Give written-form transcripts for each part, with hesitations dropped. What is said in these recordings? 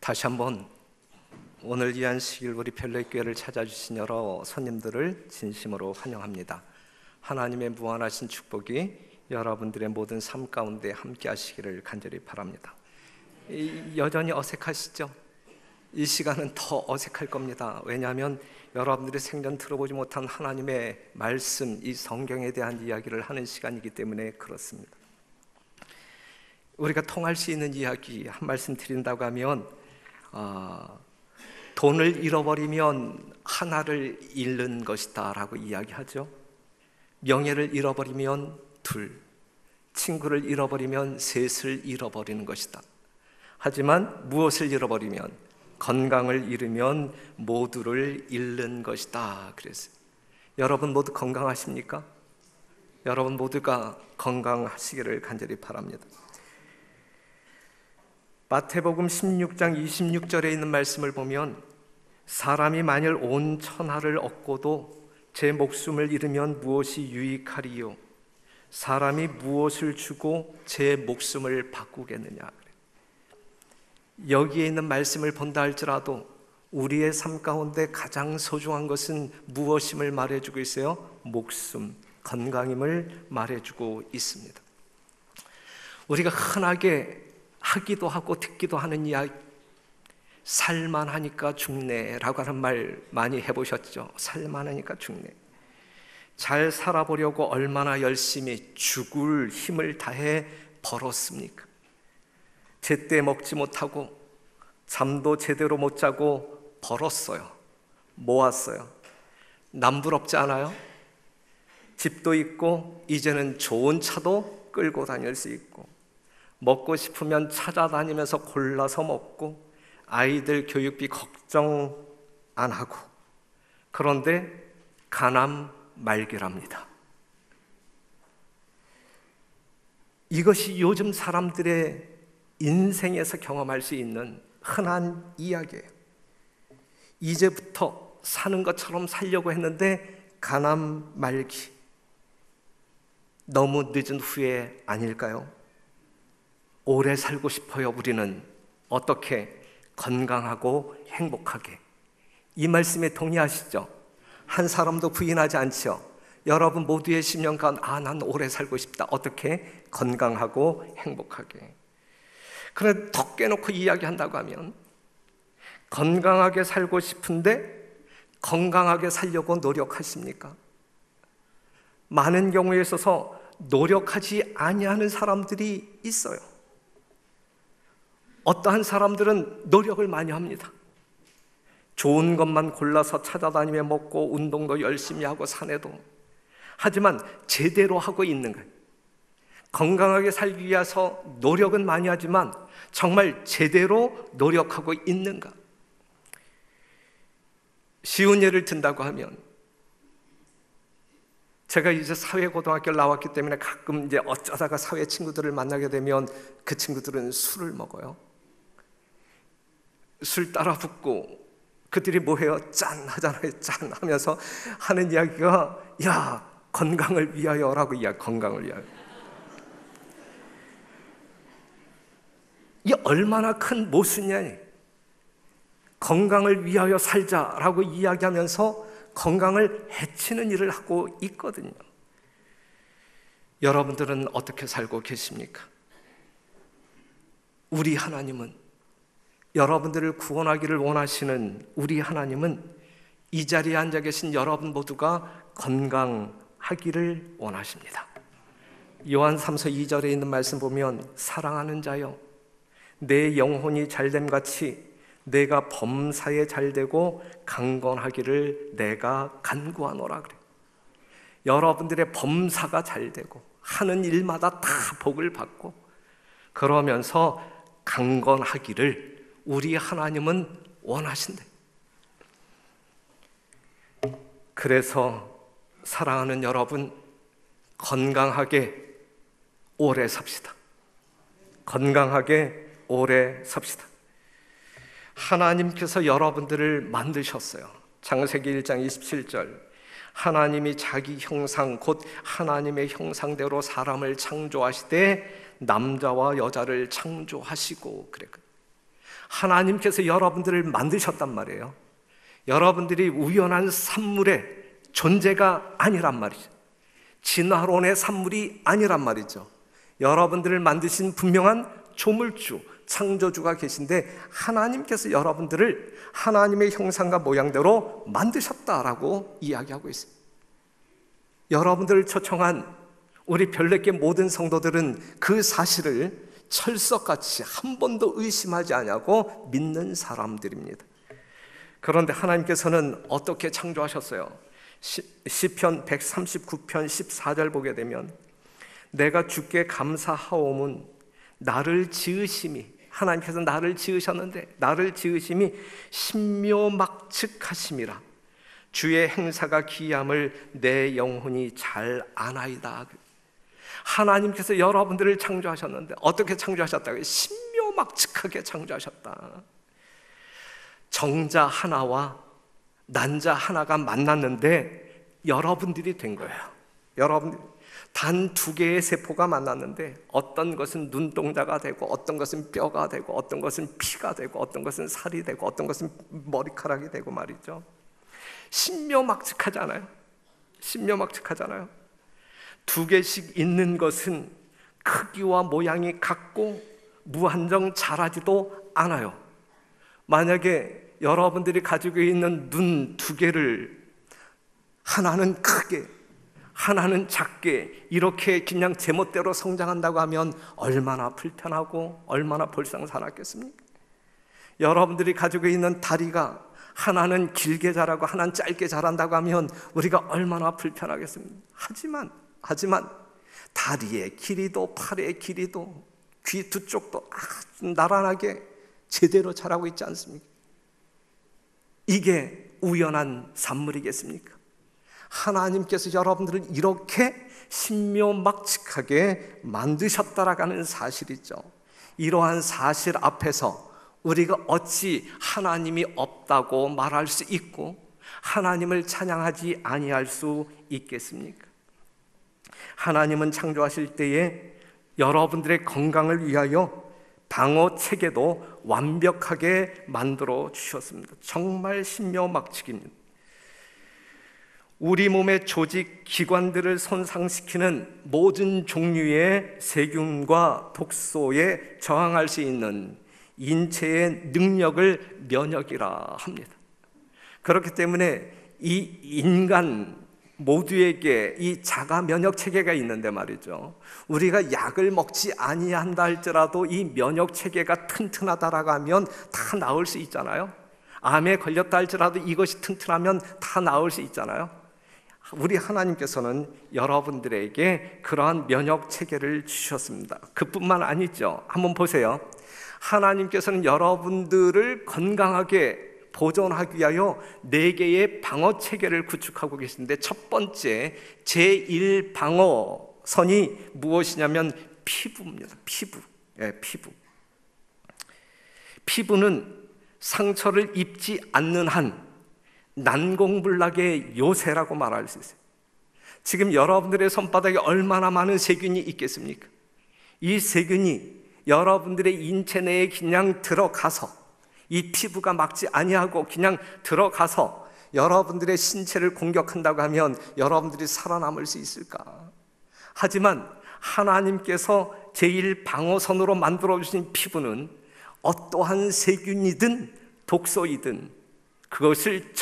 다시 한번 오늘 이 안식일 우리 별내교회를 찾아주신 여러 손님들을 진심으로 환영합니다. 하나님의 무한하신 축복이 여러분들의 모든 삶 가운데 함께 하시기를 간절히 바랍니다. 여전히 어색하시죠? 이 시간은 더 어색할 겁니다. 왜냐하면 여러분들이 생전 들어보지 못한 하나님의 말씀, 이 성경에 대한 이야기를 하는 시간이기 때문에 그렇습니다. 우리가 통할 수 있는 이야기 한 말씀 드린다고 하면 돈을 잃어버리면 하나를 잃는 것이다 라고 이야기하죠. 명예를 잃어버리면 둘, 친구를 잃어버리면 셋을 잃어버리는 것이다. 하지만 무엇을 잃어버리면, 건강을 잃으면 모두를 잃는 것이다 그랬어요. 여러분 모두 건강하십니까? 여러분 모두가 건강하시기를 간절히 바랍니다. 마태복음 16장 26절에 있는 말씀을 보면, 사람이 만일 온 천하를 얻고도 제 목숨을 잃으면 무엇이 유익하리요? 사람이 무엇을 주고 제 목숨을 바꾸겠느냐? 여기에 있는 말씀을 본다 할지라도 우리의 삶 가운데 가장 소중한 것은 무엇임을 말해주고 있어요? 목숨, 건강임을 말해주고 있습니다. 우리가 흔하게 하기도 하고 듣기도 하는 이야기, 살만하니까 죽네라고 하는 말 많이 해보셨죠? 살만하니까 죽네. 잘 살아보려고 얼마나 열심히 죽을 힘을 다해 벌었습니까? 제때 먹지 못하고 잠도 제대로 못 자고 벌었어요. 모았어요. 남부럽지 않아요? 집도 있고 이제는 좋은 차도 끌고 다닐 수 있고, 먹고 싶으면 찾아다니면서 골라서 먹고, 아이들 교육비 걱정 안 하고. 그런데 가남 말기랍니다. 이것이 요즘 사람들의 인생에서 경험할 수 있는 흔한 이야기예요. 이제부터 사는 것처럼 살려고 했는데 가남 말기. 너무 늦은 후회 아닐까요? 오래 살고 싶어요. 우리는 어떻게 건강하고 행복하게. 이 말씀에 동의하시죠? 한 사람도 부인하지 않죠? 여러분 모두의 심령간 난 오래 살고 싶다. 어떻게? 건강하고 행복하게. 그런데 턱 깨놓고 이야기한다고 하면, 건강하게 살고 싶은데 건강하게 살려고 노력하십니까? 많은 경우에 있어서 노력하지 아니하는 사람들이 있어요. 어떠한 사람들은 노력을 많이 합니다. 좋은 것만 골라서 찾아다니며 먹고 운동도 열심히 하고 산에도. 하지만 제대로 하고 있는 거예요. 건강하게 살기 위해서 노력은 많이 하지만 정말 제대로 노력하고 있는가? 쉬운 예를 든다고 하면, 제가 이제 사회고등학교를 나왔기 때문에 가끔 이제 어쩌다가 사회 친구들을 만나게 되면 그 친구들은 술을 먹어요. 술 따라 붓고 그들이 뭐 해요? 짠 하잖아요. 짠 하면서 하는 이야기가, 야, 건강을 위하여라고 이야기. 건강을 위하여. 이게 얼마나 큰 모순이냐. 건강을 위하여 살자라고 이야기하면서 건강을 해치는 일을 하고 있거든요. 여러분들은 어떻게 살고 계십니까? 우리 하나님은, 여러분들을 구원하기를 원하시는 우리 하나님은 이 자리에 앉아 계신 여러분 모두가 건강하기를 원하십니다. 요한 3서 2절에 있는 말씀 보면, 사랑하는 자여, 내 영혼이 잘됨같이 내가 범사에 잘되고 강건하기를 내가 간구하노라 그래. 여러분들의 범사가 잘되고 하는 일마다 다 복을 받고 그러면서 강건하기를 우리 하나님은 원하신대. 그래서 사랑하는 여러분, 건강하게 오래 삽시다. 건강하게 오래 삽시다. 하나님께서 여러분들을 만드셨어요. 창세기 1장 27절, 하나님이 자기 형상 곧 하나님의 형상대로 사람을 창조하시되 남자와 여자를 창조하시고 그랬거든요. 하나님께서 여러분들을 만드셨단 말이에요. 여러분들이 우연한 산물의 존재가 아니란 말이죠. 진화론의 산물이 아니란 말이죠. 여러분들을 만드신 분명한 조물주, 창조주가 계신데 하나님께서 여러분들을 하나님의 형상과 모양대로 만드셨다라고 이야기하고 있습니다. 여러분들을 초청한 우리 별내교 모든 성도들은 그 사실을 철석같이 한 번도 의심하지 않냐고 믿는 사람들입니다. 그런데 하나님께서는 어떻게 창조하셨어요? 시편 139편 14절 보게 되면 내가 주께 감사하오문 나를 지으심이, 하나님께서 나를 지으셨는데 나를 지으심이 신묘막측하심이라 주의 행사가 기이함을 내 영혼이 잘 아나이다. 하나님께서 여러분들을 창조하셨는데 어떻게 창조하셨다고요? 신묘막측하게 창조하셨다. 정자 하나와 난자 하나가 만났는데 여러분들이 된 거예요. 여러분들 단 두 개의 세포가 만났는데 어떤 것은 눈동자가 되고 어떤 것은 뼈가 되고 어떤 것은 피가 되고 어떤 것은 살이 되고 어떤 것은 머리카락이 되고 말이죠. 신묘막측하잖아요. 신묘막측하잖아요. 두 개씩 있는 것은 크기와 모양이 같고 무한정 자라지도 않아요. 만약에 여러분들이 가지고 있는 눈 두 개를 하나는 크게 하나는 작게 이렇게 그냥 제멋대로 성장한다고 하면 얼마나 불편하고 얼마나 볼상사납겠습니까? 여러분들이 가지고 있는 다리가 하나는 길게 자라고 하나는 짧게 자란다고 하면 우리가 얼마나 불편하겠습니까? 하지만 다리의 길이도 팔의 길이도 귀 두 쪽도 아주 나란하게 제대로 자라고 있지 않습니까? 이게 우연한 산물이겠습니까? 하나님께서 여러분들을 이렇게 신묘막측하게 만드셨다라는 사실이죠. 이러한 사실 앞에서 우리가 어찌 하나님이 없다고 말할 수 있고 하나님을 찬양하지 아니할 수 있겠습니까? 하나님은 창조하실 때에 여러분들의 건강을 위하여 방어 체계도 완벽하게 만들어 주셨습니다. 정말 신묘막측입니다. 우리 몸의 조직, 기관들을 손상시키는 모든 종류의 세균과 독소에 저항할 수 있는 인체의 능력을 면역이라 합니다. 그렇기 때문에 이 인간 모두에게 이 자가 면역 체계가 있는데 말이죠. 우리가 약을 먹지 아니한다 할지라도 이 면역 체계가 튼튼하다라고 하면 다 나을 수 있잖아요. 암에 걸렸다 할지라도 이것이 튼튼하면 다 나을 수 있잖아요. 우리 하나님께서는 여러분들에게 그러한 면역 체계를 주셨습니다. 그뿐만 아니죠. 한번 보세요. 하나님께서는 여러분들을 건강하게 보존하기 위하여 4개의 방어 체계를 구축하고 계신데 첫 번째 제1방어선이 무엇이냐면 피부입니다. 피부. 피부는 상처를 입지 않는 한 난공불락의 요새라고 말할 수 있어요. 지금 여러분들의 손바닥에 얼마나 많은 세균이 있겠습니까? 이 세균이 여러분들의 인체 내에 그냥 들어가서 이 피부가 막지 아니하고 그냥 들어가서 여러분들의 신체를 공격한다고 하면 여러분들이 살아남을 수 있을까? 하지만 하나님께서 제1방어선으로 만들어주신 피부는 어떠한 세균이든 독소이든 그것을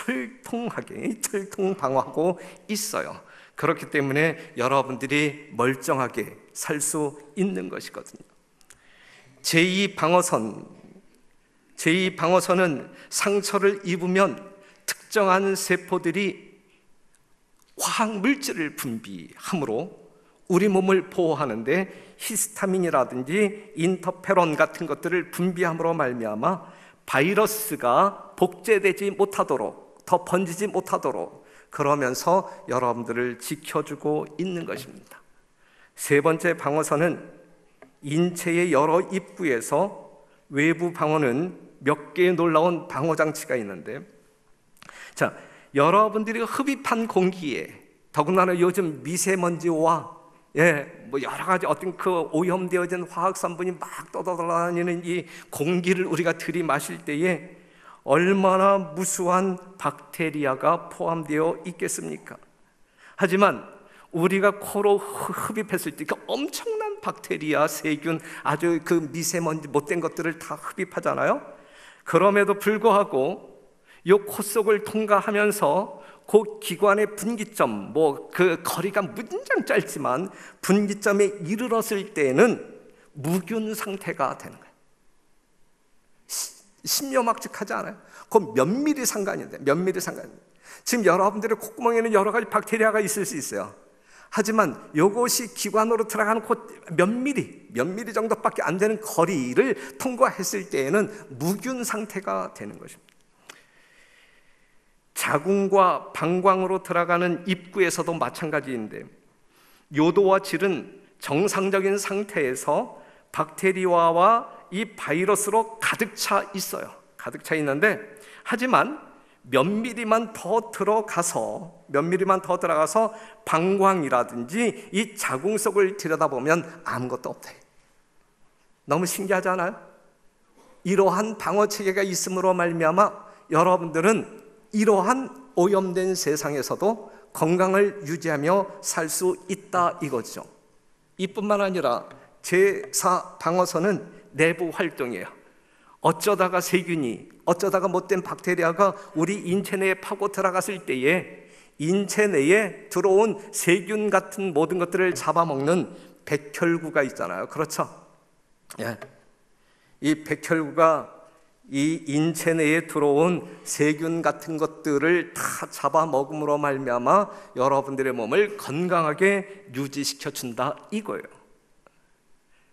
철통방어하고 있어요. 그렇기 때문에 여러분들이 멀쩡하게 살 수 있는 것이거든요. 제2방어선은 상처를 입으면 특정한 세포들이 화학물질을 분비함으로 우리 몸을 보호하는데 히스타민이라든지 인터페론 같은 것들을 분비함으로 말미암아 바이러스가 복제되지 못하도록 더 번지지 못하도록 그러면서 여러분들을 지켜주고 있는 것입니다. 세 번째 방어선은 인체의 여러 입구에서 외부 방어는 몇 개의 놀라운 방어 장치가 있는데 여러분들이 흡입한 공기에 더군다나 요즘 미세먼지와 뭐 여러 가지 어떤 그 오염되어진 화학 성분이 막 떠돌아다니는 이 공기를 우리가 들이마실 때에 얼마나 무수한 박테리아가 포함되어 있겠습니까? 하지만 우리가 코로 흡입했을 때 그 엄청난 박테리아, 세균, 아주 그 미세먼지 못된 것들을 다 흡입하잖아요. 그럼에도 불구하고 이 코 속을 통과하면서 그 기관의 분기점, 그 거리가 무진장 짧지만 분기점에 이르렀을 때는 무균 상태가 되는 거예요. 신묘막측하지 않아요? 그건 몇 미리 상관인데, 몇 미리 상관인데. 지금 여러분들의 콧구멍에는 여러 가지 박테리아가 있을 수 있어요. 하지만 이것이 기관으로 들어가는 몇 미리 정도밖에 안 되는 거리를 통과했을 때에는 무균 상태가 되는 것입니다. 자궁과 방광으로 들어가는 입구에서도 마찬가지인데, 요도와 질은 정상적인 상태에서 박테리아와 이 바이러스로 가득 차 있어요. 가득 차 있는데, 하지만 몇 미리만 더 들어가서 방광이라든지 이 자궁 속을 들여다보면 아무것도 없다. 너무 신기하지 않아요? 이러한 방어 체계가 있음으로 말미암아 여러분들은 이러한 오염된 세상에서도 건강을 유지하며 살 수 있다 이거죠. 이뿐만 아니라 제4 방어선은 내부 활동이에요. 어쩌다가 세균이, 어쩌다가 못된 박테리아가 우리 인체 내에 파고 들어갔을 때에 인체 내에 들어온 세균 같은 모든 것들을 잡아먹는 백혈구가 있잖아요. 그렇죠? 이 백혈구가 이 인체 내에 들어온 세균 같은 것들을 다 잡아먹음으로 말미암아 여러분들의 몸을 건강하게 유지시켜 준다 이거예요.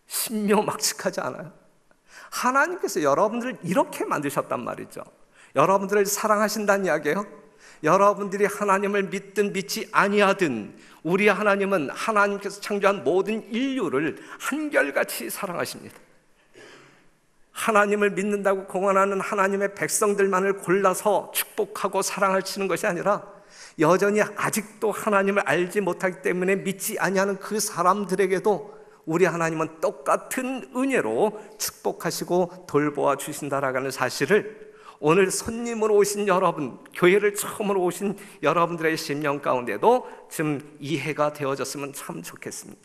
신묘막측하지 않아요? 하나님께서 여러분들을 이렇게 만드셨단 말이죠. 여러분들을 사랑하신다는 이야기예요. 여러분들이 하나님을 믿든 믿지 아니하든 우리 하나님은 하나님께서 창조한 모든 인류를 한결같이 사랑하십니다. 하나님을 믿는다고 공언하는 하나님의 백성들만을 골라서 축복하고 사랑하시는 것이 아니라 여전히 아직도 하나님을 알지 못하기 때문에 믿지 아니하는 그 사람들에게도 우리 하나님은 똑같은 은혜로 축복하시고 돌보아 주신다라는 사실을 오늘 손님으로 오신 여러분, 교회를 처음으로 오신 여러분들의 심령 가운데도 좀 이해가 되어졌으면 참 좋겠습니다.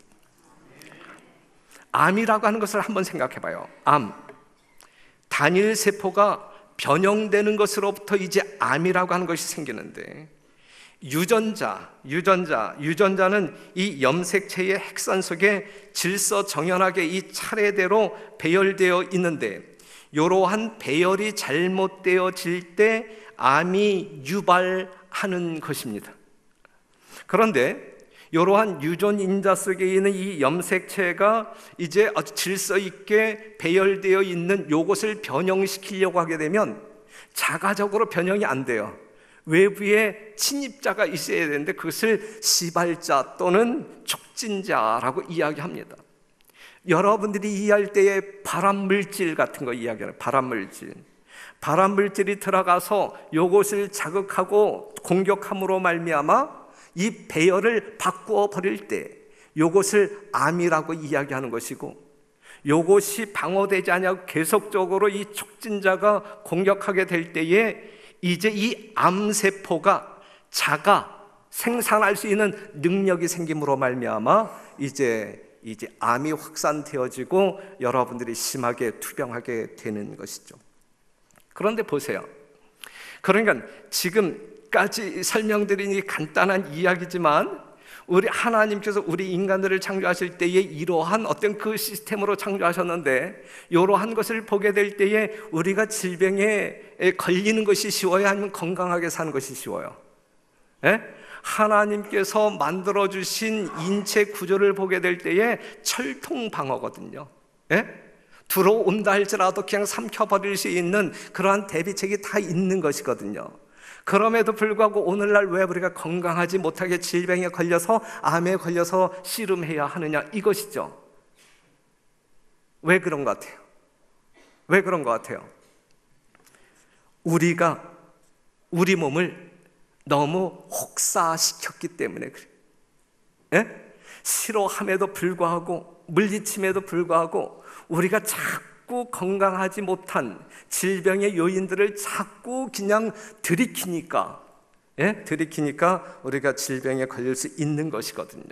암이라고 하는 것을 한번 생각해 봐요. 암, 단일 세포가 변형되는 것으로부터 이제 암이라고 하는 것이 생기는데, 유전자는 이 염색체의 핵산 속에 질서정연하게 이 차례대로 배열되어 있는데, 이러한 배열이 잘못되어질 때 암이 유발하는 것입니다. 그런데 이러한 유전인자 속에 있는 이 염색체가 이제 아주 질서 있게 배열되어 있는 이것을 변형시키려고 하게 되면 자가적으로 변형이 안 돼요. 외부에 침입자가 있어야 되는데 그것을 시발자 또는 촉진자라고 이야기합니다. 여러분들이 이해할 때에 발암물질 같은 거 이야기해요. 발암물질이 들어가서 이것을 자극하고 공격함으로 말미암아 이 배열을 바꾸어 버릴 때 이것을 암이라고 이야기하는 것이고, 이것이 방어되지 않냐고 계속적으로 이 촉진자가 공격하게 될 때에 이제 이 암세포가 자가 생산할 수 있는 능력이 생김으로 말미암아 이제 암이 확산되어지고 여러분들이 심하게 투병하게 되는 것이죠. 그런데 보세요. 그러니까 지금까지 설명드린 이 간단한 이야기지만 우리 하나님께서 우리 인간들을 창조하실 때에 이러한 어떤 그 시스템으로 창조하셨는데, 이러한 것을 보게 될 때에 우리가 질병에 걸리는 것이 쉬워요? 아니면 건강하게 사는 것이 쉬워요? 하나님께서 만들어주신 인체 구조를 보게 될 때에 철통방어거든요. 들어온다 할지라도 그냥 삼켜버릴 수 있는 그러한 대비책이 다 있는 것이거든요. 그럼에도 불구하고 오늘날 왜 우리가 건강하지 못하게 질병에 걸려서 암에 걸려서 씨름해야 하느냐 이것이죠. 왜 그런 것 같아요? 우리가 우리 몸을 너무 혹사시켰기 때문에 그래요. 싫어함에도 불구하고, 물리침에도 불구하고 우리가 자꾸 건강하지 못한 질병의 요인들을 자꾸 그냥 들이키니까 우리가 질병에 걸릴 수 있는 것이거든요.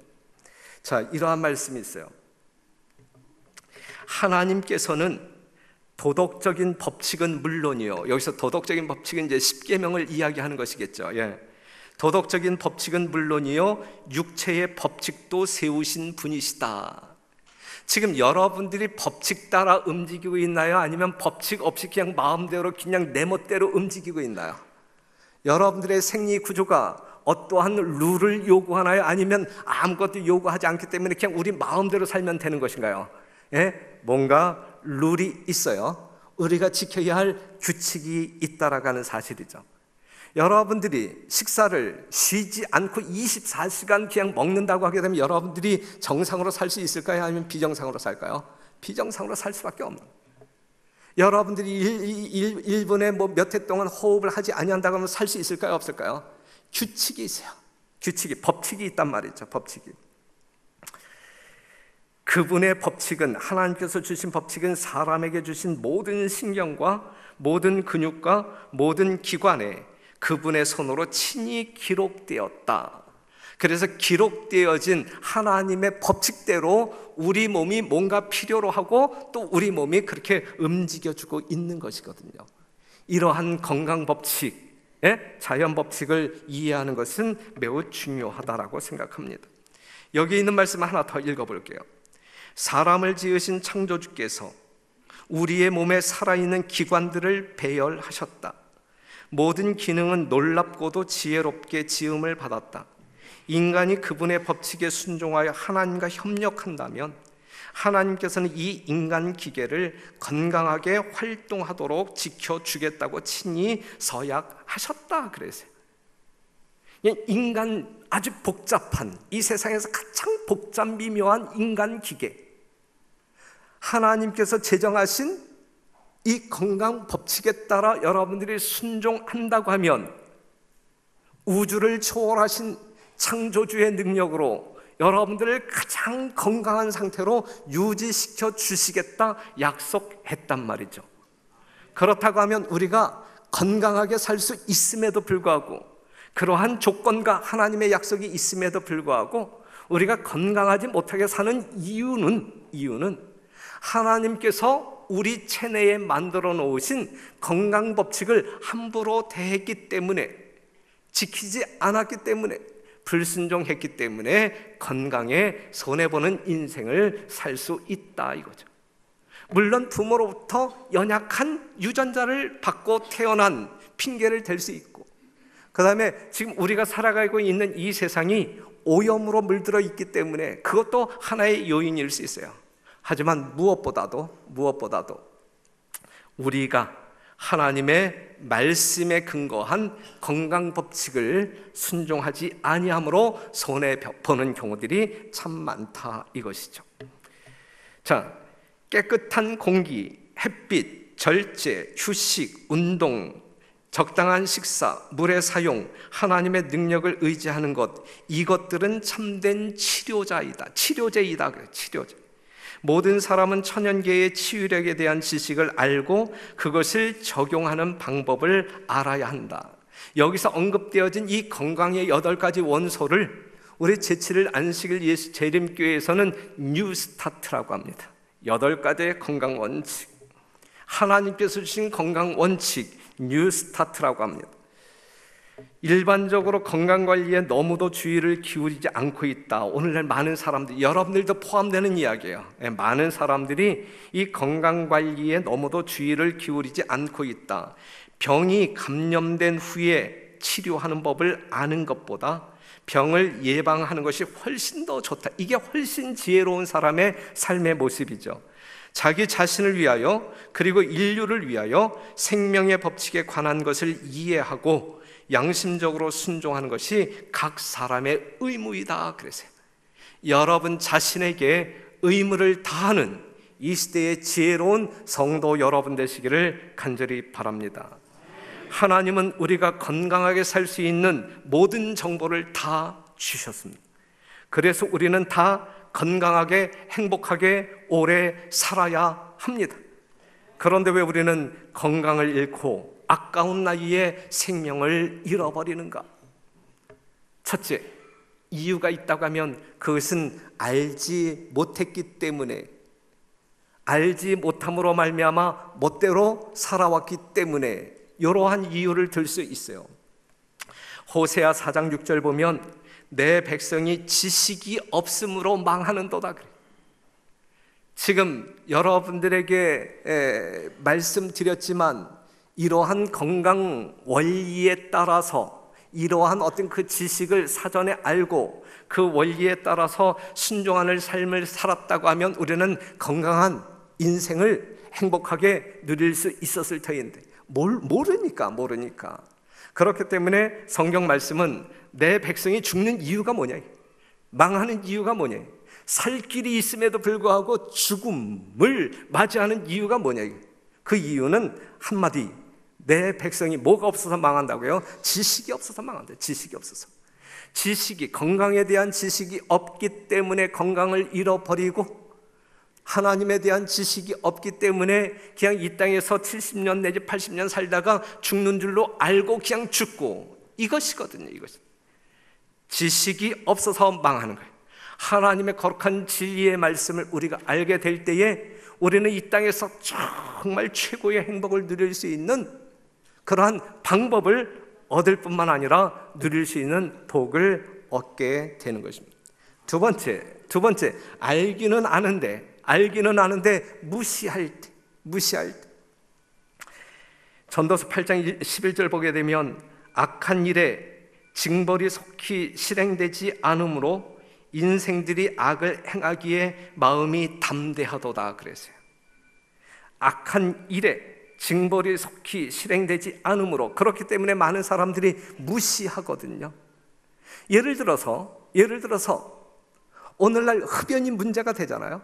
자, 이러한 말씀이 있어요. 하나님께서는 도덕적인 법칙은 물론이요, 여기서 도덕적인 법칙은 이제 십계명을 이야기하는 것이겠죠. 도덕적인 법칙은 물론이요, 육체의 법칙도 세우신 분이시다. 지금 여러분들이 법칙 따라 움직이고 있나요? 아니면 법칙 없이 그냥 마음대로 그냥 내 멋대로 움직이고 있나요? 여러분들의 생리 구조가 어떠한 룰을 요구하나요? 아니면 아무것도 요구하지 않기 때문에 그냥 우리 마음대로 살면 되는 것인가요? 뭔가 룰이 있어요. 우리가 지켜야 할 규칙이 있다라고 하는 사실이죠. 여러분들이 식사를 쉬지 않고 24시간 그냥 먹는다고 하게 되면 여러분들이 정상으로 살 수 있을까요? 아니면 비정상으로 살까요? 비정상으로 살 수밖에 없는. 여러분들이 1분에 몇 회 동안 호흡을 하지 아니한다고 하면 살 수 있을까요? 없을까요? 규칙이 있어요. 규칙이, 법칙이 있단 말이죠. 법칙이. 그분의 법칙은, 하나님께서 주신 법칙은 사람에게 주신 모든 신경과 모든 근육과 모든 기관에 그분의 손으로 친히 기록되었다. 그래서 기록되어진 하나님의 법칙대로 우리 몸이 뭔가 필요로 하고 또 우리 몸이 그렇게 움직여주고 있는 것이거든요. 이러한 건강 법칙, 자연 법칙을 이해하는 것은 매우 중요하다라고 생각합니다. 여기 있는 말씀 하나 더 읽어볼게요. 사람을 지으신 창조주께서 우리의 몸에 살아있는 기관들을 배열하셨다. 모든 기능은 놀랍고도 지혜롭게 지음을 받았다. 인간이 그분의 법칙에 순종하여 하나님과 협력한다면 하나님께서는 이 인간 기계를 건강하게 활동하도록 지켜주겠다고 친히 서약하셨다 그랬어요. 인간, 아주 복잡한, 이 세상에서 가장 복잡 미묘한 인간 기계, 하나님께서 제정하신 이 건강 법칙에 따라 여러분들이 순종한다고 하면 우주를 초월하신 창조주의 능력으로 여러분들을 가장 건강한 상태로 유지시켜 주시겠다 약속했단 말이죠. 그렇다고 하면 우리가 건강하게 살 수 있음에도 불구하고, 그러한 조건과 하나님의 약속이 있음에도 불구하고 우리가 건강하지 못하게 사는 이유는 하나님께서 우리 체내에 만들어 놓으신 건강 법칙을 함부로 대했기 때문에, 지키지 않았기 때문에, 불순종했기 때문에 건강에 손해보는 인생을 살 수 있다 이거죠. 물론 부모로부터 연약한 유전자를 받고 태어난 핑계를 댈 수 있고, 그 다음에 지금 우리가 살아가고 있는 이 세상이 오염으로 물들어 있기 때문에 그것도 하나의 요인일 수 있어요. 하지만 무엇보다도 우리가 하나님의 말씀에 근거한 건강 법칙을 순종하지 아니함으로 손해보는 경우들이 참 많다 이것이죠. 자, 깨끗한 공기, 햇빛, 절제, 휴식, 운동, 적당한 식사, 물의 사용, 하나님의 능력을 의지하는 것, 이것들은 참된 치료제이다. 치료제. 모든 사람은 천연계의 치유력에 대한 지식을 알고 그것을 적용하는 방법을 알아야 한다. 여기서 언급되어진 이 건강의 8가지 원소를 우리 제7일 안식일 예수 재림교회에서는 뉴스타트라고 합니다. 8가지의 건강 원칙, 하나님께서 주신 건강 원칙, 뉴스타트라고 합니다. 일반적으로 건강관리에 너무도 주의를 기울이지 않고 있다. 오늘날 많은 사람들, 여러분들도 포함되는 이야기예요. 많은 사람들이 이 건강관리에 너무도 주의를 기울이지 않고 있다. 병이 감염된 후에 치료하는 법을 아는 것보다 병을 예방하는 것이 훨씬 더 좋다. 이게 훨씬 지혜로운 사람의 삶의 모습이죠. 자기 자신을 위하여 그리고 인류를 위하여 생명의 법칙에 관한 것을 이해하고 양심적으로 순종하는 것이 각 사람의 의무이다 그랬어요. 여러분 자신에게 의무를 다하는 이 시대의 지혜로운 성도 여러분 되시기를 간절히 바랍니다. 하나님은 우리가 건강하게 살 수 있는 모든 정보를 다 주셨습니다. 그래서 우리는 다 건강하게 행복하게 오래 살아야 합니다. 그런데 왜 우리는 건강을 잃고 아까운 나이에 생명을 잃어버리는가? 첫째, 이유가 있다고 하면 그것은 알지 못했기 때문에, 알지 못함으로 말미암아 멋대로 살아왔기 때문에 이러한 이유를 들 수 있어요. 호세아 4장 6절 보면 내 백성이 지식이 없음으로 망하는도다 그래. 지금 여러분들에게 말씀드렸지만 이러한 건강 원리에 따라서, 이러한 어떤 그 지식을 사전에 알고 그 원리에 따라서 순종하는 삶을 살았다고 하면 우리는 건강한 인생을 행복하게 누릴 수 있었을 터인데 모르니까. 그렇기 때문에 성경 말씀은 내 백성이 죽는 이유가 뭐냐, 망하는 이유가 뭐냐, 살 길이 있음에도 불구하고 죽음을 맞이하는 이유가 뭐냐. 그 이유는 한마디, 내 백성이 뭐가 없어서 망한다고요? 지식이 없어서 망한다. 지식이 없어서. 지식이, 건강에 대한 지식이 없기 때문에 건강을 잃어버리고, 하나님에 대한 지식이 없기 때문에 그냥 이 땅에서 70년 내지 80년 살다가 죽는 줄로 알고 그냥 죽고, 이것이거든요. 이것이 지식이 없어서 망하는 거예요. 하나님의 거룩한 진리의 말씀을 우리가 알게 될 때에 우리는 이 땅에서 정말 최고의 행복을 누릴 수 있는 그러한 방법을 얻을 뿐만 아니라 누릴 수 있는 복을 얻게 되는 것입니다. 두 번째, 알기는 아는데 무시할 때. 전도서 8장 11절 보게 되면 악한 일에 징벌이 속히 실행되지 않으므로 인생들이 악을 행하기에 마음이 담대하도다 그랬어요. 악한 일에 징벌이 속히 실행되지 않으므로, 그렇기 때문에 많은 사람들이 무시하거든요. 예를 들어서 오늘날 흡연이 문제가 되잖아요.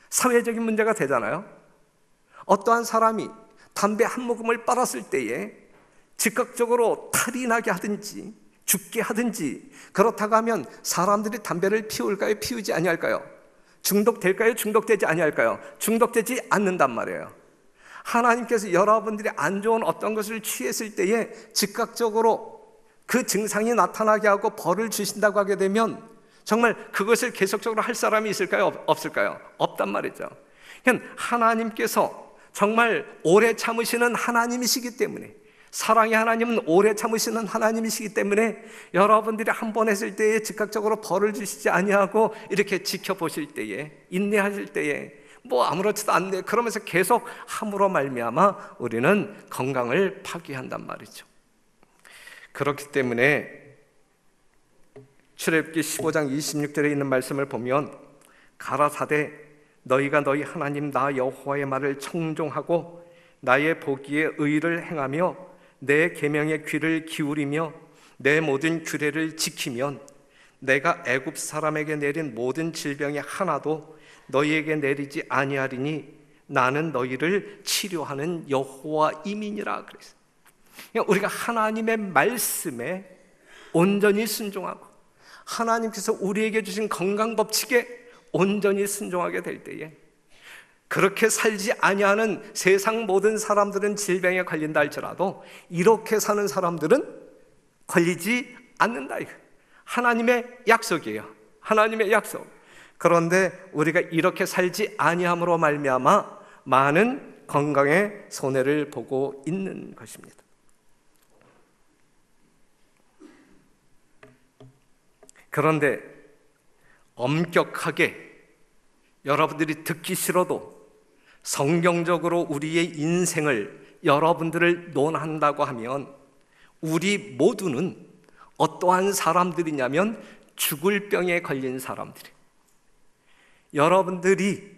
사회적인 문제가 되잖아요. 어떠한 사람이 담배 한 모금을 빨았을 때에 즉각적으로 탈이 나게 하든지 죽게 하든지, 그렇다고 하면 사람들이 담배를 피울까요? 피우지 아니할까요? 중독될까요? 중독되지 아니할까요? 중독되지 않는단 말이에요. 하나님께서 여러분들이 안 좋은 어떤 것을 취했을 때에 즉각적으로 그 증상이 나타나게 하고 벌을 주신다고 하게 되면 정말 그것을 계속적으로 할 사람이 있을까요? 없을까요? 없단 말이죠. 그러니까 하나님께서 정말 오래 참으시는 하나님이시기 때문에, 사랑의 하나님은 오래 참으시는 하나님이시기 때문에 여러분들이 한 번 했을 때에 즉각적으로 벌을 주시지 아니하고 이렇게 지켜보실 때에, 인내하실 때에 뭐 아무렇지도 않네 그러면서 계속 함으로 말미암아 우리는 건강을 파괴한단 말이죠. 그렇기 때문에 출애굽기 15장 26절에 있는 말씀을 보면 가라사대 너희가 너희 하나님 나 여호와의 말을 청종하고 나의 보기에 의를 행하며 내 계명에 귀를 기울이며 내 모든 규례를 지키면 내가 애굽 사람에게 내린 모든 질병의 하나도 너희에게 내리지 아니하리니 나는 너희를 치료하는 여호와임이니라 그랬어요. 그러니까 우리가 하나님의 말씀에 온전히 순종하고 하나님께서 우리에게 주신 건강 법칙에 온전히 순종하게 될 때에, 그렇게 살지 아니하는 세상 모든 사람들은 질병에 걸린다 할지라도 이렇게 사는 사람들은 걸리지 않는다. 하나님의 약속이에요. 하나님의 약속. 그런데 우리가 이렇게 살지 아니함으로 말미암아 많은 건강의 손해를 보고 있는 것입니다. 그런데 엄격하게 여러분들이 듣기 싫어도 성경적으로 우리의 인생을 여러분들을 논한다고 하면 우리 모두는 어떠한 사람들이냐면 죽을 병에 걸린 사람들이에요. 여러분들이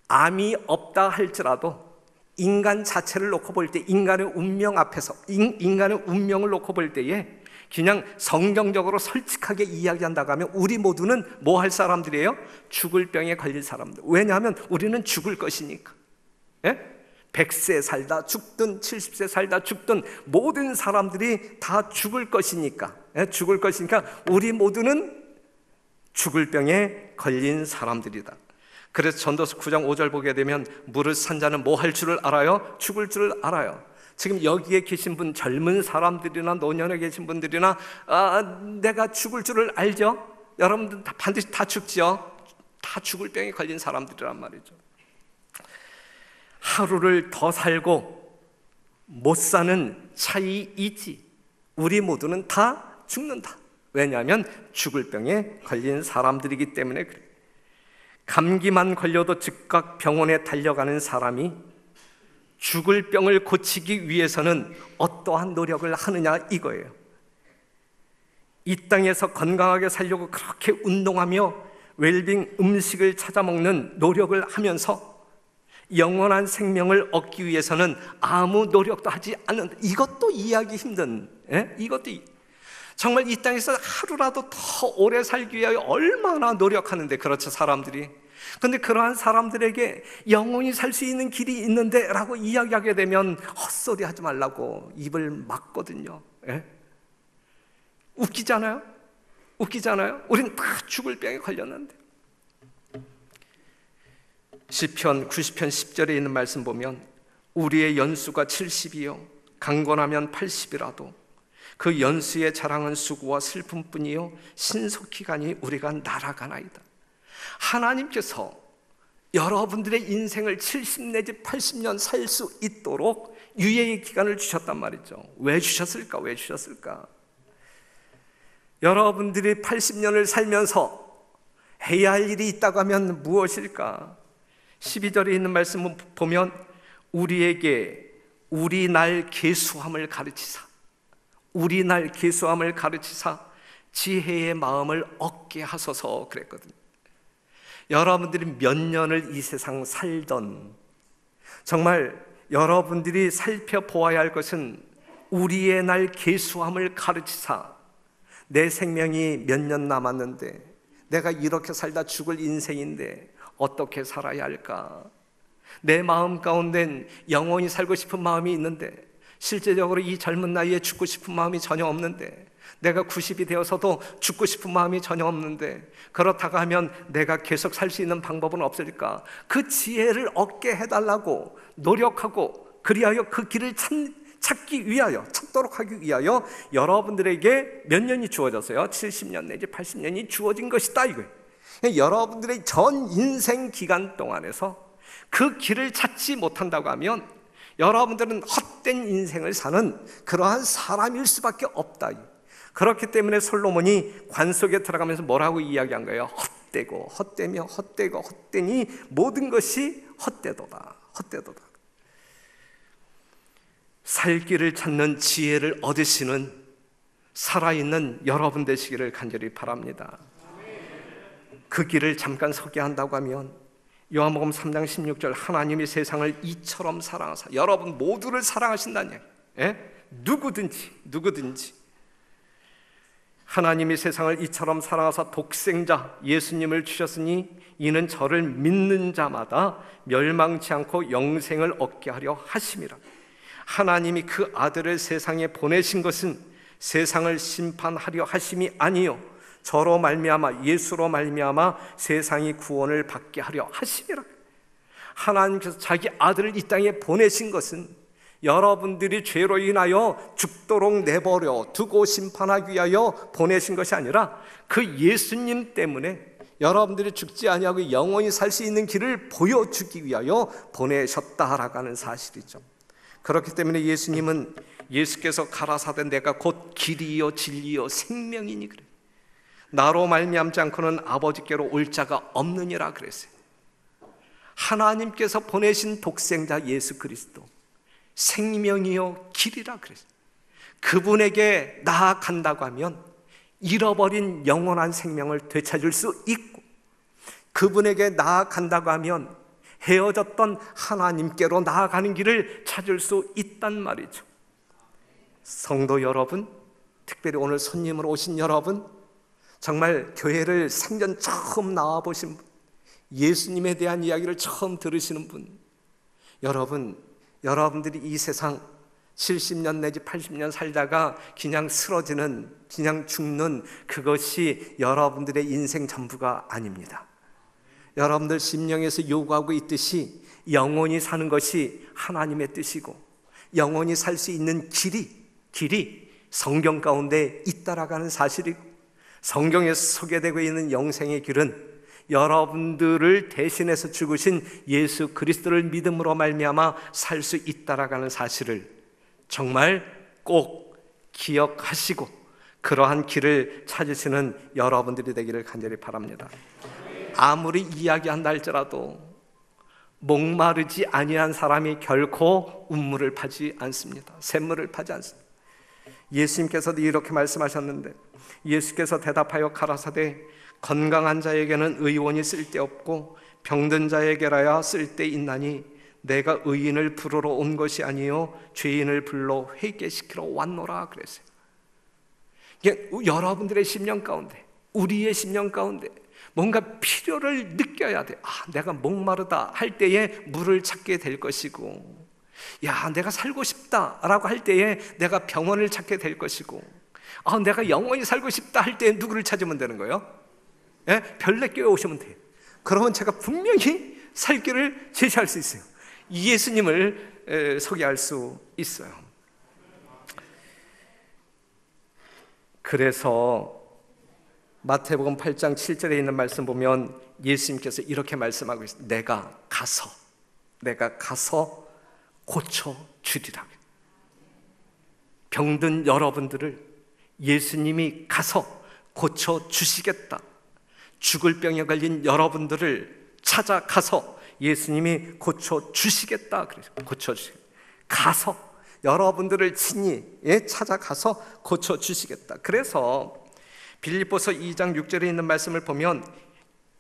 암이 없다 할지라도 인간 자체를 놓고 볼 때, 인간의 운명 앞에서 인간의 운명을 놓고 볼 때에 그냥 성경적으로 솔직하게 이야기한다고 하면 우리 모두는 뭐 할 사람들이에요? 죽을 병에 걸린 사람들. 왜냐하면 우리는 죽을 것이니까. 100세 살다 죽든 70세 살다 죽든 모든 사람들이 다 죽을 것이니까, 죽을 것이니까 우리 모두는 죽을 병에 걸린 사람들이다. 그래서 전도서 9장 5절 보게 되면 무릇 산자는 뭐 할 줄을 알아요? 죽을 줄을 알아요. 지금 여기에 계신 분, 젊은 사람들이나 노년에 계신 분들이나 내가 죽을 줄을 알죠? 여러분들 다 반드시 다 죽죠? 다 죽을 병에 걸린 사람들이란 말이죠. 하루를 더 살고 못 사는 차이이지 우리 모두는 다 죽는다. 왜냐하면 죽을 병에 걸린 사람들이기 때문에 그래요. 감기만 걸려도 즉각 병원에 달려가는 사람이 죽을 병을 고치기 위해서는 어떠한 노력을 하느냐 이거예요. 이 땅에서 건강하게 살려고 그렇게 운동하며 웰빙 음식을 찾아 먹는 노력을 하면서 영원한 생명을 얻기 위해서는 아무 노력도 하지 않는다. 이것도 이해하기 힘든, 이것도 정말 이 땅에서 하루라도 더 오래 살기 위하여 얼마나 노력하는데, 그렇죠, 사람들이. 근데 그러한 사람들에게 영원히 살 수 있는 길이 있는데 라고 이야기하게 되면 헛소리 하지 말라고 입을 막거든요. 웃기잖아요? 웃기잖아요? 우린 다 죽을 병에 걸렸는데. 시편 90편 10절에 있는 말씀 보면 우리의 연수가 70이요 강건하면 80이라도 그 연수의 자랑은 수고와 슬픔뿐이요 신속히 가니 우리가 날아가나이다. 하나님께서 여러분들의 인생을 70 내지 80년 살 수 있도록 유예의 기간을 주셨단 말이죠. 왜 주셨을까? 왜 주셨을까? 여러분들이 80년을 살면서 해야 할 일이 있다고 하면 무엇일까? 12절에 있는 말씀을 보면 우리에게 우리 날 계수함을 가르치사, 우리 날 계수함을 가르치사 지혜의 마음을 얻게 하소서 그랬거든요. 여러분들이 몇 년을 이 세상 살던, 정말 여러분들이 살펴보아야 할 것은 우리의 날 계수함을 가르치사, 내 생명이 몇 년 남았는데 내가 이렇게 살다 죽을 인생인데 어떻게 살아야 할까? 내 마음 가운데는 영원히 살고 싶은 마음이 있는데 실제적으로 이 젊은 나이에 죽고 싶은 마음이 전혀 없는데, 내가 90이 되어서도 죽고 싶은 마음이 전혀 없는데, 그렇다고 하면 내가 계속 살 수 있는 방법은 없을까? 그 지혜를 얻게 해달라고 노력하고, 그리하여 그 길을 찾기 위하여, 찾도록 하기 위하여 여러분들에게 몇 년이 주어졌어요? 70년 내지 80년이 주어진 것이다 이거예요. 여러분들의 전 인생 기간 동안에서 그 길을 찾지 못한다고 하면 여러분들은 헛된 인생을 사는 그러한 사람일 수밖에 없다. 그렇기 때문에 솔로몬이 관 속에 들어가면서 뭐라고 이야기한 거예요? 헛되고 헛되며 헛되고 헛되니 모든 것이 헛되도다. 헛되도다. 살 길을 찾는 지혜를 얻으시는 살아있는 여러분 되시기를 간절히 바랍니다. 그 길을 잠깐 서게 한다고 하면 요한복음 3장 16절 하나님이 세상을 이처럼 사랑하사, 여러분 모두를 사랑하신다니, 누구든지 하나님이 세상을 이처럼 사랑하사 독생자 예수님을 주셨으니 이는 저를 믿는 자마다 멸망치 않고 영생을 얻게 하려 하심이라. 하나님이 그 아들을 세상에 보내신 것은 세상을 심판하려 하심이 아니요 저로 말미암아, 예수로 말미암아 세상이 구원을 받게 하려 하심이라. 하나님께서 자기 아들을 이 땅에 보내신 것은 여러분들이 죄로 인하여 죽도록 내버려 두고 심판하기 위하여 보내신 것이 아니라 그 예수님 때문에 여러분들이 죽지 아니하고 영원히 살 수 있는 길을 보여주기 위하여 보내셨다라고 하는 사실이죠. 그렇기 때문에 예수님은, 예수께서 가라사대 내가 곧 길이요 진리요 생명이니 그래. 나로 말미암지 않고는 아버지께로 올 자가 없느니라 그랬어요. 하나님께서 보내신 독생자 예수 그리스도 생명이요 길이라 그랬어요. 그분에게 나아간다고 하면 잃어버린 영원한 생명을 되찾을 수 있고, 그분에게 나아간다고 하면 헤어졌던 하나님께로 나아가는 길을 찾을 수 있단 말이죠. 성도 여러분, 특별히 오늘 손님으로 오신 여러분, 정말 교회를 생전 처음 나와보신 분, 예수님에 대한 이야기를 처음 들으시는 분, 여러분들이 이 세상 70년 내지 80년 살다가 그냥 쓰러지는, 그냥 죽는 그것이 여러분들의 인생 전부가 아닙니다. 여러분들 심령에서 요구하고 있듯이 영원히 사는 것이 하나님의 뜻이고, 영원히 살 수 있는 길이 성경 가운데 있다라는 사실이고, 성경에서 소개되고 있는 영생의 길은 여러분들을 대신해서 죽으신 예수 그리스도를 믿음으로 말미암아 살 수 있다라는 사실을 정말 꼭 기억하시고 그러한 길을 찾으시는 여러분들이 되기를 간절히 바랍니다. 아무리 이야기한다 할지라도 목마르지 아니한 사람이 결코 운물을 파지 않습니다. 샘물을 파지 않습니다. 예수님께서도 이렇게 말씀하셨는데, 예수께서 대답하여 가라사대 건강한 자에게는 의원이 쓸데없고 병든 자에게라야 쓸데있나니 내가 의인을 부르러 온 것이 아니요 죄인을 불러 회개시키러 왔노라 그랬어요. 이게 여러분들의 심령 가운데, 우리의 심령 가운데 뭔가 필요를 느껴야 돼. 내가 목마르다 할 때에 물을 찾게 될 것이고, 내가 살고 싶다라고 할 때에 내가 병원을 찾게 될 것이고, 내가 영원히 살고 싶다 할 때에 누구를 찾으면 되는 거예요? 별내교회 오시면 돼요. 그러면 제가 분명히 살 길을 제시할 수 있어요. 예수님을 소개할 수 있어요. 그래서 마태복음 8장 7절에 있는 말씀 보면 예수님께서 이렇게 말씀하고 있어요. 내가 가서 고쳐주리라. 병든 여러분들을 예수님이 가서 고쳐주시겠다. 죽을 병에 걸린 여러분들을 찾아가서 예수님이 고쳐주시겠다. 그래서 고쳐주시겠다. 가서 여러분들을 친히 찾아가서 고쳐주시겠다. 그래서 빌립보서 2장 6절에 있는 말씀을 보면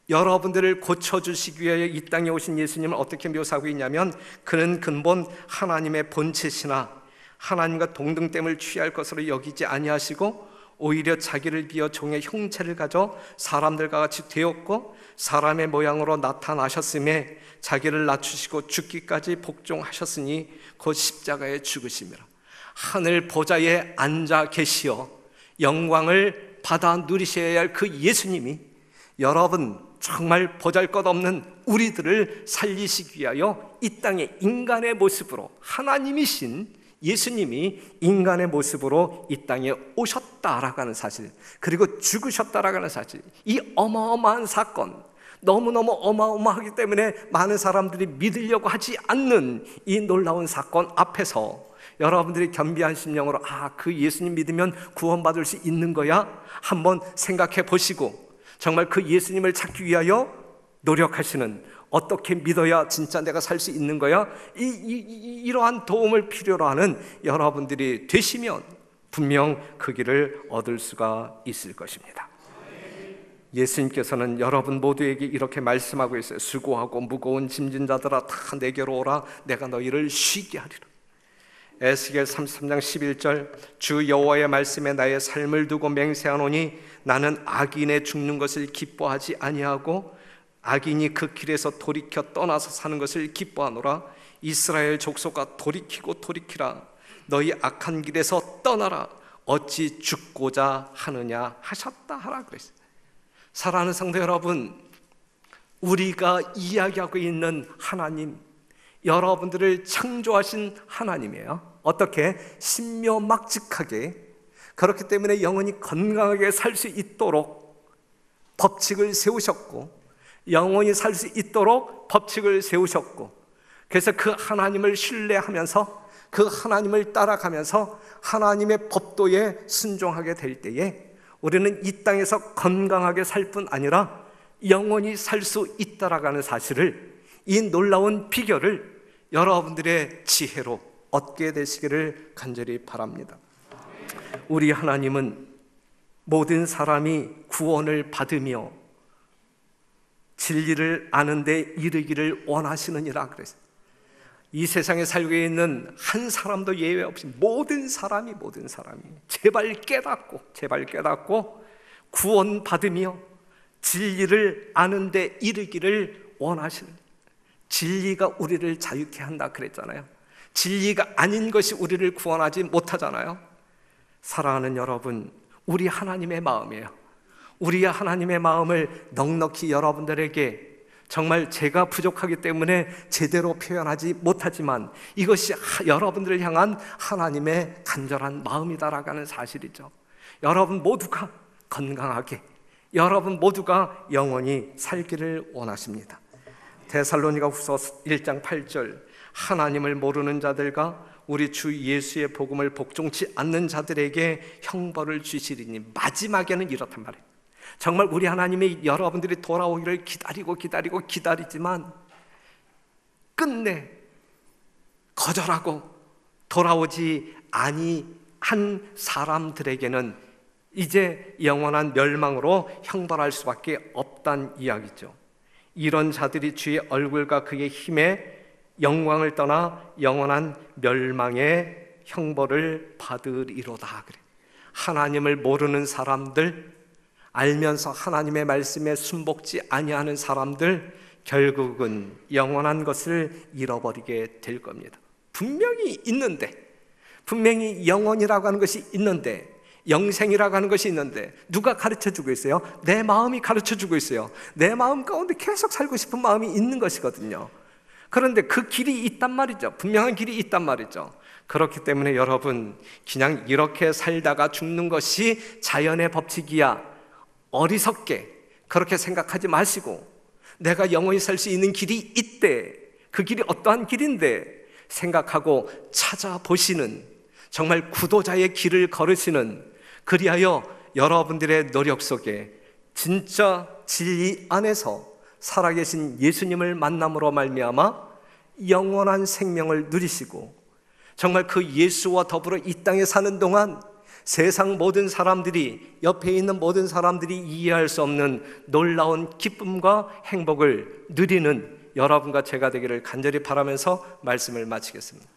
여러분들을 고쳐주시기 위하여 이 땅에 오신 예수님을 어떻게 묘사하고 있냐면, 그는 근본 하나님의 본체시나 하나님과 동등됨을 취할 것으로 여기지 아니하시고 오히려 자기를 비어 종의 형체를 가져 사람들과 같이 되었고 사람의 모양으로 나타나셨음에 자기를 낮추시고 죽기까지 복종하셨으니 곧 십자가에 죽으심이라. 하늘 보좌에 앉아 계시어 영광을 받아 누리셔야 할 그 예수님이 여러분 정말 보잘것없는 우리들을 살리시기 위하여 이 땅에 인간의 모습으로, 하나님이신 예수님이 인간의 모습으로 이 땅에 오셨다라고 하는 사실, 그리고 죽으셨다라고 하는 사실, 이 어마어마한 사건, 너무너무 어마어마하기 때문에 많은 사람들이 믿으려고 하지 않는 이 놀라운 사건 앞에서 여러분들이 겸비한 심령으로 그 예수님 믿으면 구원받을 수 있는 거야? 한번 생각해 보시고 정말 그 예수님을 찾기 위하여 노력하시는, 어떻게 믿어야 진짜 내가 살 수 있는 거야? 이러한 도움을 필요로 하는 여러분들이 되시면 분명 그 길을 얻을 수가 있을 것입니다. 예수님께서는 여러분 모두에게 이렇게 말씀하고 있어요. 수고하고 무거운 짐진 자들아 다 내게로 오라. 내가 너희를 쉬게 하리라. 에스겔 33장 11절 주 여호와의 말씀에 나의 삶을 두고 맹세하노니 나는 악인의 죽는 것을 기뻐하지 아니하고 악인이 그 길에서 돌이켜 떠나서 사는 것을 기뻐하노라. 이스라엘 족속아 돌이키고 돌이키라. 너희 악한 길에서 떠나라. 어찌 죽고자 하느냐 하셨다 하라 그랬어요. 사랑하는 성도 여러분, 우리가 이야기하고 있는 하나님, 여러분들을 창조하신 하나님이에요. 어떻게? 신묘막직하게, 그렇기 때문에 영원히 건강하게 살 수 있도록 법칙을 세우셨고, 영원히 살 수 있도록 법칙을 세우셨고, 그래서 그 하나님을 신뢰하면서 그 하나님을 따라가면서 하나님의 법도에 순종하게 될 때에 우리는 이 땅에서 건강하게 살 뿐 아니라 영원히 살 수 있다라는 사실을, 이 놀라운 비결을 여러분들의 지혜로 얻게 되시기를 간절히 바랍니다. 우리 하나님은 모든 사람이 구원을 받으며 진리를 아는 데 이르기를 원하시느니라 그랬어요. 이 세상에 살고 있는 한 사람도 예외 없이 모든 사람이 제발 깨닫고 구원 받으며 진리를 아는 데 이르기를 원하시는, 진리가 우리를 자유케 한다 그랬잖아요. 진리가 아닌 것이 우리를 구원하지 못하잖아요. 사랑하는 여러분, 우리 하나님의 마음이에요. 우리 하나님의 마음을 넉넉히 여러분들에게, 정말 제가 부족하기 때문에 제대로 표현하지 못하지만 이것이 여러분들을 향한 하나님의 간절한 마음이다라고 하는 사실이죠. 여러분 모두가 건강하게, 여러분 모두가 영원히 살기를 원하십니다. 데살로니가후서 1장 8절, 하나님을 모르는 자들과 우리 주 예수의 복음을 복종치 않는 자들에게 형벌을 주시리니, 마지막에는 이렇단 말이에요. 정말 우리 하나님이 여러분들이 돌아오기를 기다리지만 끝내 거절하고 돌아오지 아니한 사람들에게는 이제 영원한 멸망으로 형벌할 수밖에 없단 이야기죠. 이런 자들이 주의 얼굴과 그의 힘에 영광을 떠나 영원한 멸망의 형벌을 받으리로다. 그래. 하나님을 모르는 사람들, 알면서 하나님의 말씀에 순복지 아니하는 사람들, 결국은 영원한 것을 잃어버리게 될 겁니다. 분명히 있는데, 분명히 영원이라고 하는 것이 있는데, 영생이라고 하는 것이 있는데, 누가 가르쳐주고 있어요? 내 마음이 가르쳐주고 있어요. 내 마음 가운데 계속 살고 싶은 마음이 있는 것이거든요. 그런데 그 길이 있단 말이죠. 분명한 길이 있단 말이죠. 그렇기 때문에 여러분, 그냥 이렇게 살다가 죽는 것이 자연의 법칙이야, 어리석게 그렇게 생각하지 마시고, 내가 영원히 살 수 있는 길이 있대, 그 길이 어떠한 길인데 생각하고 찾아보시는, 정말 구도자의 길을 걸으시는, 그리하여 여러분들의 노력 속에 진짜 진리 안에서 살아계신 예수님을 만남으로 말미암아 영원한 생명을 누리시고, 정말 그 예수와 더불어 이 땅에 사는 동안 세상 모든 사람들이, 옆에 있는 모든 사람들이 이해할 수 없는 놀라운 기쁨과 행복을 누리는 여러분과 제가 되기를 간절히 바라면서 말씀을 마치겠습니다.